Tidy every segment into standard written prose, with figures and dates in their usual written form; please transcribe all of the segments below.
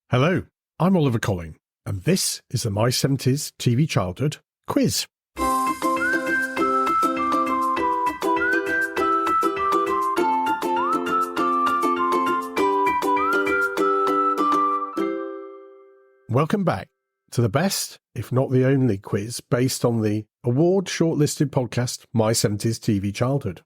Hello, I'm Oliver Colling, and this is the My 70s TV Childhood quiz. Welcome back to the best, if not the only, quiz based on the award-shortlisted podcast My 70s TV Childhood.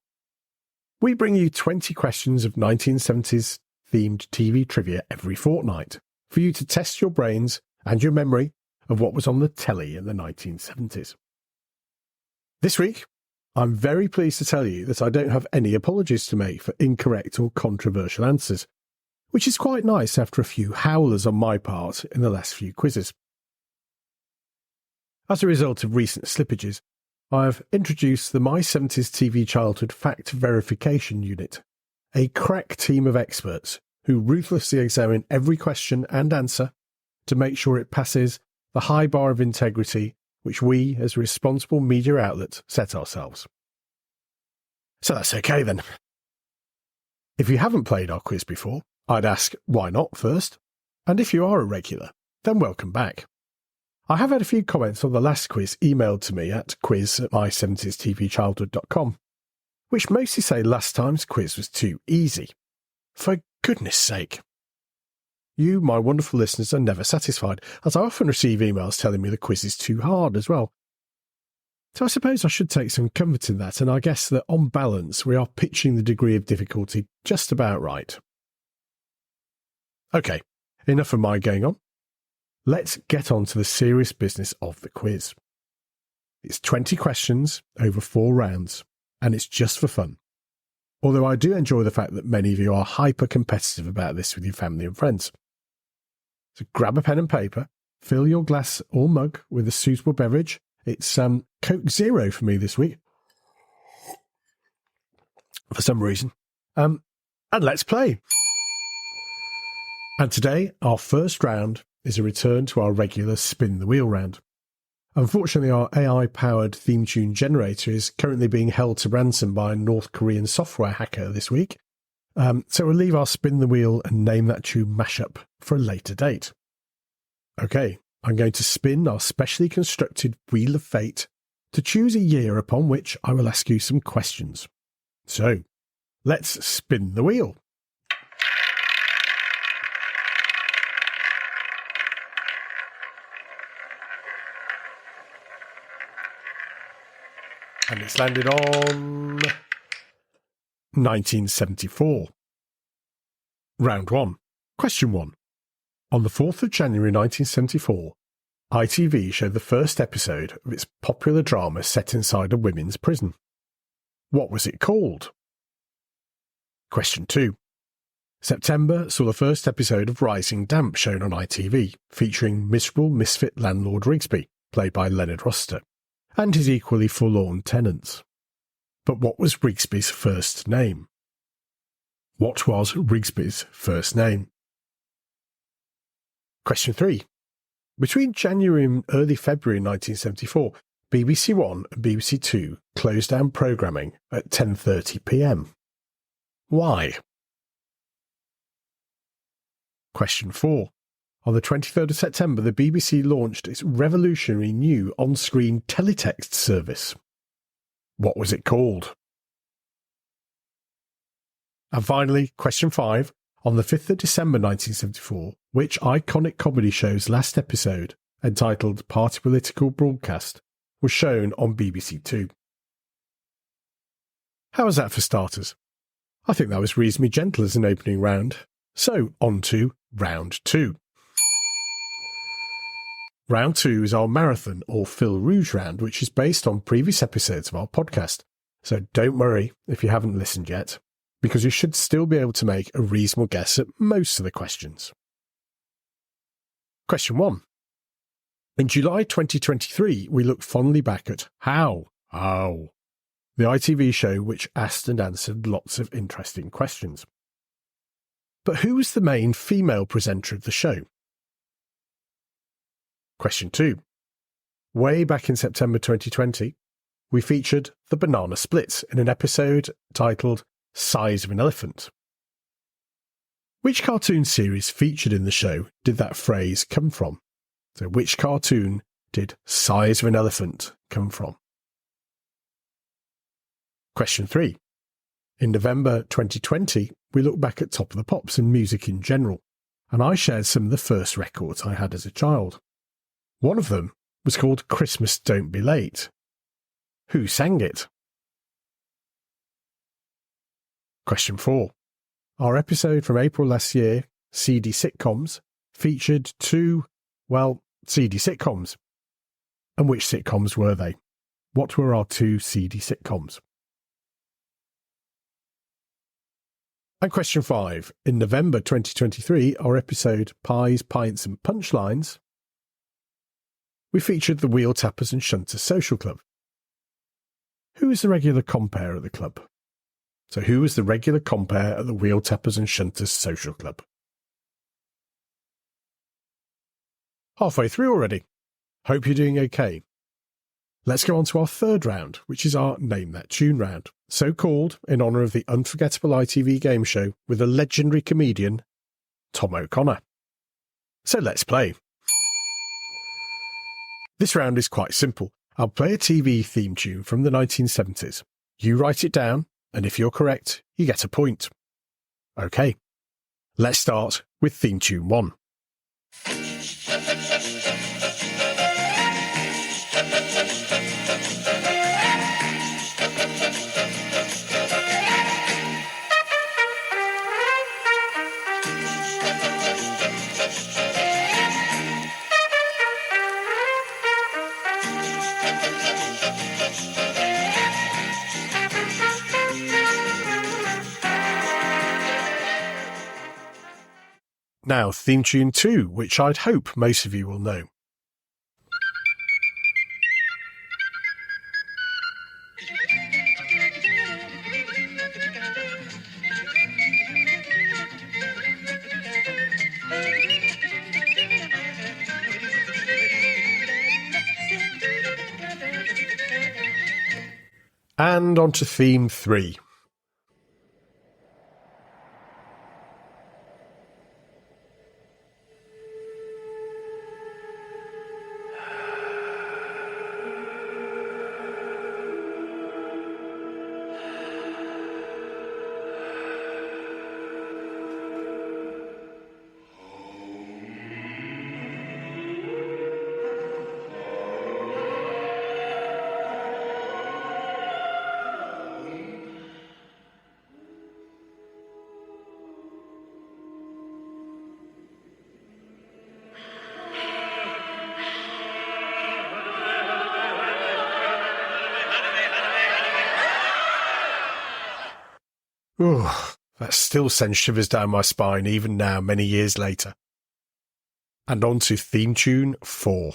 We bring you 20 questions of 1970s themed TV trivia every fortnight for you to test your brains and your memory of what was on the telly in the 1970s. This week, I'm very pleased to tell you that I don't have any apologies to make for incorrect or controversial answers, which is quite nice after a few howlers on my part in the last few quizzes. As a result of recent slippages, I have introduced the My 70s TV Childhood Fact Verification Unit, a crack team of experts who ruthlessly examine every question and answer to make sure it passes the high bar of integrity which we, as a responsible media outlet, set ourselves. So that's okay then. If you haven't played our quiz before, I'd ask why not first, and if you are a regular, then welcome back. I have had a few comments on the last quiz emailed to me at quiz@my70stvchildhood.com, which mostly say last time's quiz was too easy. For goodness sake. You, my wonderful listeners, are never satisfied, as I often receive emails telling me the quiz is too hard as well. So I suppose I should take some comfort in that, and I guess that on balance we are pitching the degree of difficulty just about right. Okay, enough of my going on. Let's get on to the serious business of the quiz. It's 20 questions over 4 rounds, and it's just for fun. Although I do enjoy the fact that many of you are hyper-competitive about this with your family and friends. So grab a pen and paper, fill your glass or mug with a suitable beverage. It's Coke Zero for me this week, for some reason. And let's play. And today, our first round is a return to our regular spin the wheel round. Unfortunately, our AI-powered theme tune generator is currently being held to ransom by a North Korean software hacker this week. So we'll leave our spin the wheel and name that tune mashup for a later date. Okay, I'm going to spin our specially constructed Wheel of Fate to choose a year upon which I will ask you some questions. So, let's spin the wheel. And it's landed on 1974. Round 1. Question 1. On the 4th of January 1974, ITV showed the first episode of its popular drama set inside a women's prison. What was it called? Question 2. September saw the first episode of Rising Damp shown on ITV, featuring miserable misfit landlord Rigsby, played by Leonard Rossiter, and his equally forlorn tenants. But what was Rigsby's first name? What was Rigsby's first name? Question 3. Between January and early February 1974, BBC One and BBC Two closed down programming at 10:30 p.m. Why? Question 4. On the 23rd of September, the BBC launched its revolutionary new on-screen teletext service. What was it called? And finally, question 5. On the 5th of December 1974, which iconic comedy show's last episode, entitled Party Political Broadcast, was shown on BBC Two? How was that for starters? I think that was reasonably gentle as an opening round. So, on to round 2. Round 2 is our marathon or Fil Rouge round, which is based on previous episodes of our podcast. So don't worry if you haven't listened yet, because you should still be able to make a reasonable guess at most of the questions. Question 1. In July 2023, we look fondly back at How, the ITV show which asked and answered lots of interesting questions. But who was the main female presenter of the show? Question 2. Way back in September 2020, we featured the Banana Splits in an episode titled Size of an Elephant. Which cartoon series featured in the show did that phrase come from? So which cartoon did size of an elephant come from? Question 3. In November 2020, we looked back at Top of the Pops and music in general, and I shared some of the first records I had as a child. One of them was called Christmas Don't Be Late. Who sang it? Question 4. Our episode from April last year, CD sitcoms, featured two, CD sitcoms. And which sitcoms were they? What were our two CD sitcoms? And question 5. In November 2023, our episode Pies, Pints and Punchlines, we featured the Wheel Tappers and Shunters Social Club. Who is the regular compere at the club? So who was the regular compere at the Wheel Tappers and Shunters Social Club? Halfway through already. Hope you're doing okay. Let's go on to our third round, which is our Name That Tune round, so called in honour of the unforgettable ITV game show with the legendary comedian Tom O'Connor. So let's play. This round is quite simple. I'll play a TV theme tune from the 1970s. You write it down, and if you're correct, you get a point. OK, let's start with theme tune 1. Now, theme tune 2, which I'd hope most of you will know. And on to theme 3. Ooh, that still sends shivers down my spine even now, many years later. And on to theme tune 4.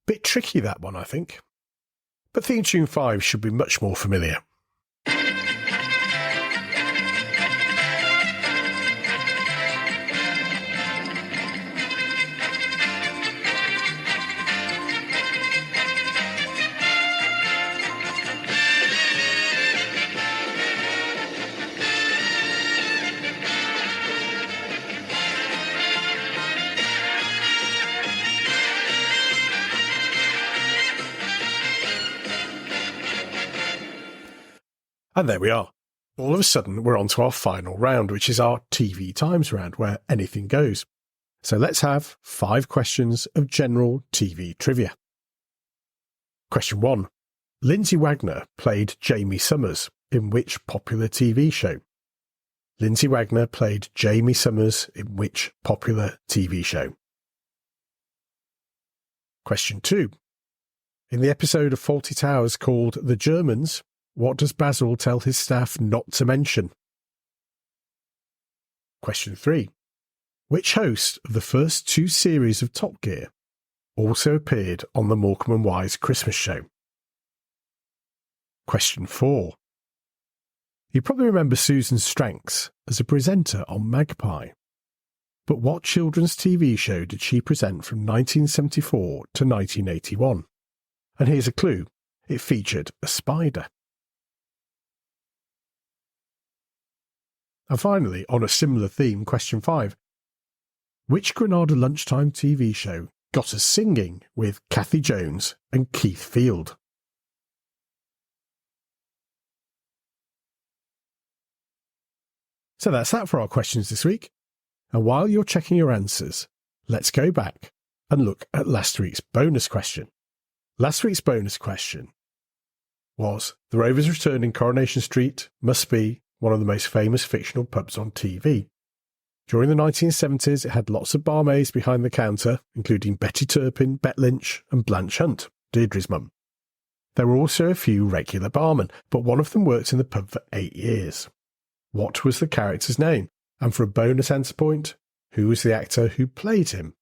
Bit tricky, that one, I think. But theme tune 5 should be much more familiar. And there we are. All of a sudden, we're on to our final round, which is our TV Times round, where anything goes. So let's have 5 questions of general TV trivia. Question 1. Lindsay Wagner played Jamie Summers in which popular TV show? Lindsay Wagner played Jamie Summers in which popular TV show? Question 2. In the episode of Fawlty Towers called The Germans, what does Basil tell his staff not to mention? Question 3. Which host of the first 2 series of Top Gear also appeared on the Morecambe and Wise Christmas show? Question 4. You probably remember Susan Stranks as a presenter on Magpie. But what children's TV show did she present from 1974 to 1981? And here's a clue. It featured a spider. And finally, on a similar theme, question 5. Which Granada lunchtime TV show got us singing with Kathy Jones and Keith Field? So that's that for our questions this week. And while you're checking your answers, let's go back and look at last week's bonus question. Last week's bonus question was, the Rovers' return in Coronation Street must be one of the most famous fictional pubs on TV. During the 1970s, it had lots of barmaids behind the counter, including Betty Turpin, Bet Lynch and Blanche Hunt, Deirdre's mum. There were also a few regular barmen, but one of them worked in the pub for 8 years. What was the character's name? And for a bonus answer point, who was the actor who played him?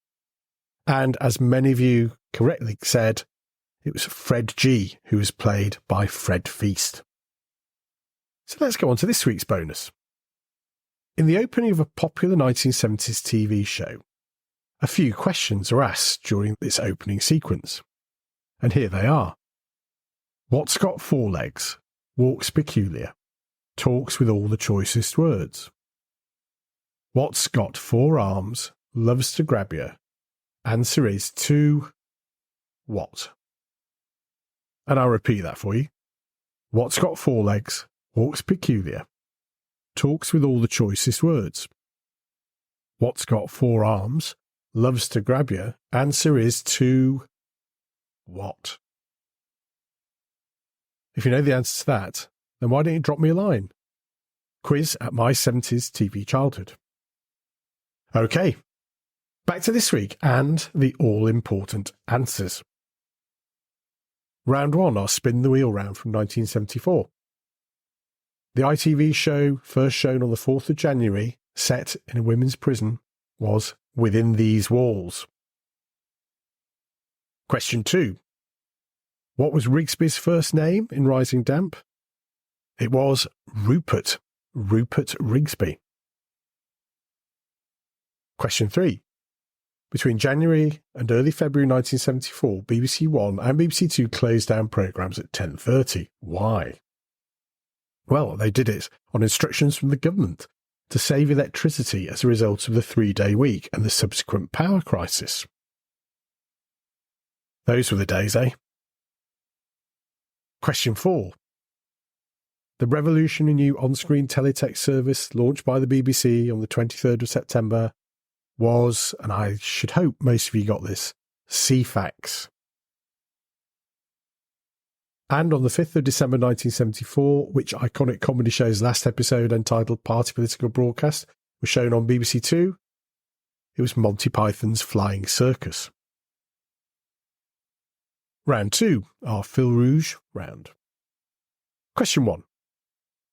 And as many of you correctly said, it was Fred G, who was played by Fred Feast. So let's go on to this week's bonus. In the opening of a popular 1970s TV show, a few questions are asked during its opening sequence. And here they are. What's got 4 legs, walks peculiar, talks with all the choicest words? What's got 4 arms, loves to grab you? Answer is to what? And I'll repeat that for you. What's got 4 legs, walks peculiar, talks with all the choicest words? What's got 4 arms, loves to grab you? Answer is to what? If you know the answer to that, then why don't you drop me a line? Quiz at my 70s TV childhood. Okay, back to this week and the all-important answers. Round 1, our Spin the Wheel round from 1974. The ITV show, first shown on the 4th of January, set in a women's prison, was Within These Walls. Question 2. What was Rigsby's first name in Rising Damp? It was Rupert Rigsby. Question 3. Between January and early February 1974, BBC One and BBC Two closed down programmes at 10:30. Why? Well, they did it on instructions from the government to save electricity as a result of the 3-day week and the subsequent power crisis. Those were the days, eh? Question 4. The revolutionary new on-screen teletext service launched by the BBC on the 23rd of September was, and I should hope most of you got this, CFAX. And on the 5th of December 1974, which iconic comedy show's last episode entitled Party Political Broadcast was shown on BBC Two? It was Monty Python's Flying Circus. Round 2, our Fil Rouge round. Question 1.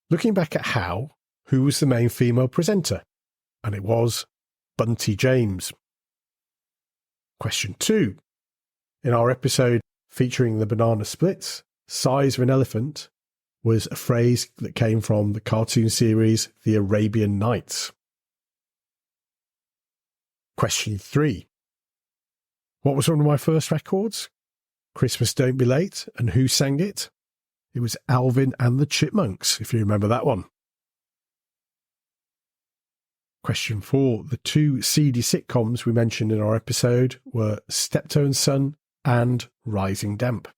Looking back at who was the main female presenter? And it was Bunty James. Question 2. In our episode featuring the banana splits, size of an elephant was a phrase that came from the cartoon series The Arabian Nights. Question 3. What was one of my first records? Christmas Don't Be Late, and who sang it? It was Alvin and the Chipmunks, if you remember that one. Question 4. The 2 seedy sitcoms we mentioned in our episode were Steptoe and Son and Rising Damp.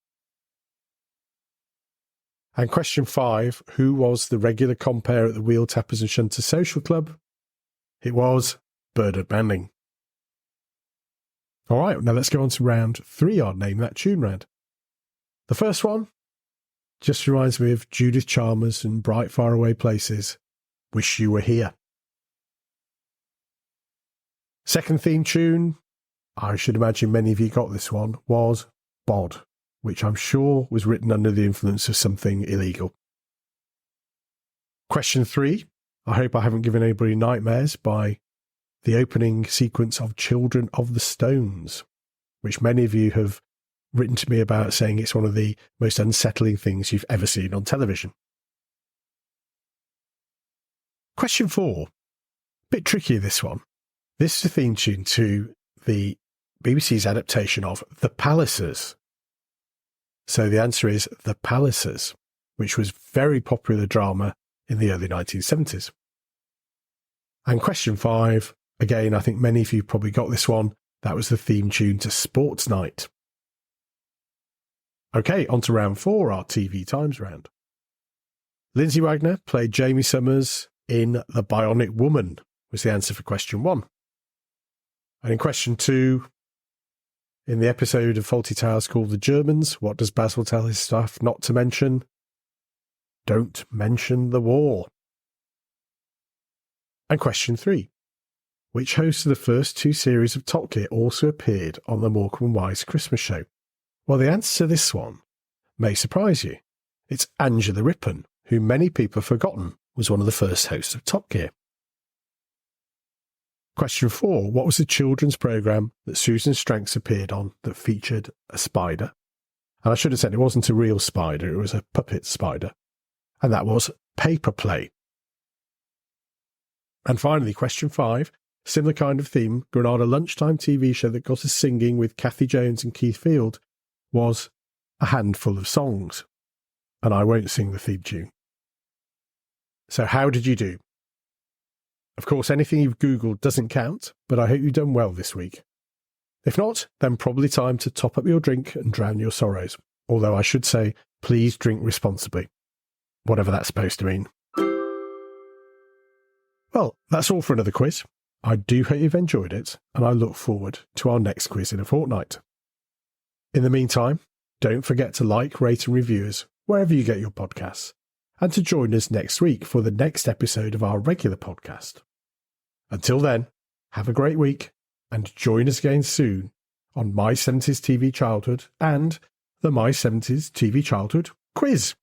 And question 5. Who was the regular compere at the Wheel Tappers and Shunters Social Club? It was Bernard Manning. All right, now let's go on to round 3, our Name That Tune round. The first one just reminds me of Judith Chalmers and Bright Faraway Places, Wish You Were Here. Second theme tune, I should imagine many of you got this one, was Bod, which I'm sure was written under the influence of something illegal. Question 3. I hope I haven't given anybody nightmares by the opening sequence of Children of the Stones, which many of you have written to me about, saying it's one of the most unsettling things you've ever seen on television. Question 4. Bit trickier, this one. This is a theme tune to the BBC's adaptation of The Pallisers. So the answer is The Pallisers, which was very popular drama in the early 1970s. And question 5, again, I think many of you probably got this one. That was the theme tune to Sports Night. Okay, on to round 4, our TV Times round. Lindsay Wagner played Jamie Summers in The Bionic Woman, was the answer for question 1. And in question 2, in the episode of Fawlty Towers called The Germans, what does Basil tell his staff not to mention? Don't mention the war. And question 3, which host of the first 2 series of Top Gear also appeared on the Morecambe and Wise Christmas show? Well, the answer to this one may surprise you. It's Angela Rippon, who many people have forgotten was one of the first hosts of Top Gear. Question 4. What was the children's programme that Susan Stranks appeared on that featured a spider? And I should have said it wasn't a real spider, it was a puppet spider. And that was Paper Play. And finally, question 5. Similar kind of theme, Granada lunchtime TV show that got us singing with Kathy Jones and Keith Field was A Handful of Songs. And I won't sing the theme tune. So how did you do? Of course, anything you've Googled doesn't count, but I hope you've done well this week. If not, then probably time to top up your drink and drown your sorrows. Although I should say, please drink responsibly. Whatever that's supposed to mean. Well, that's all for another quiz. I do hope you've enjoyed it, and I look forward to our next quiz in a fortnight. In the meantime, don't forget to like, rate and review us wherever you get your podcasts, and to join us next week for the next episode of our regular podcast. Until then, have a great week, and join us again soon on My 70s TV Childhood and the My 70s TV Childhood Quiz.